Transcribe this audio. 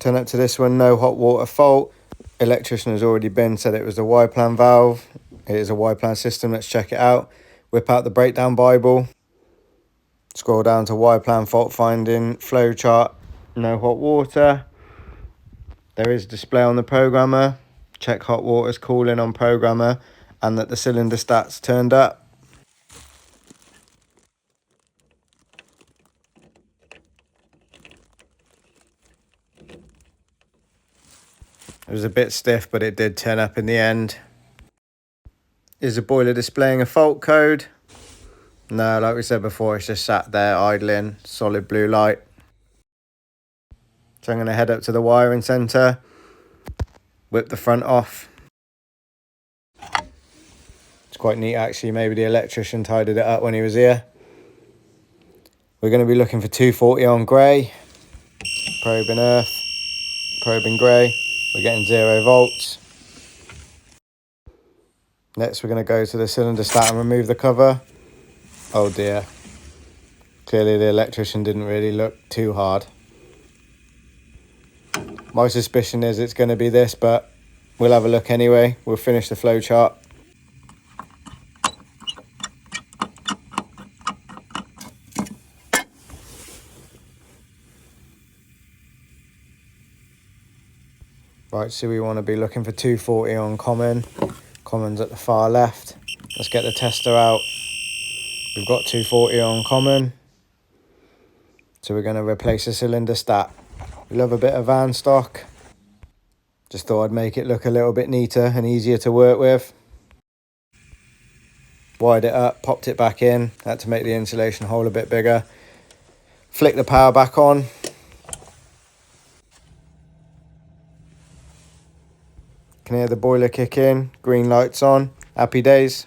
Turn up to this one, no hot water fault. Electrician has already been, said it was the Y-plan valve. It is a Y-plan system, let's check it out. Whip out the breakdown Bible. Scroll down to Y-plan fault finding, flow chart, no hot water. There is display on the programmer. Check hot water's cooling on programmer and that the cylinder stats turned up. It was a bit stiff, but it did turn up in the end. Is the boiler displaying a fault code? No, like we said before, it's just sat there idling, solid blue light. So I'm going to head up to the wiring centre, whip the front off. It's quite neat actually, maybe the electrician tidied it up when he was here. We're going to be looking for 240 on grey, probing earth, probing grey. We're getting 0 volts. Next we're going to go to the cylinder stat and remove the cover. Oh dear. Clearly the electrician didn't really look too hard. My suspicion is it's going to be this, but we'll have a look anyway. We'll finish the flow chart. Right, so we want to be looking for 240 on common. Common's at the far left. Let's get the tester out. We've got 240 on common. So we're going to replace the cylinder stat. We love a bit of van stock. Just thought I'd make it look a little bit neater and easier to work with. Wired it up, popped it back in. Had to make the insulation hole a bit bigger. Flick the power back on. Can hear the boiler kick in, green lights on, happy days.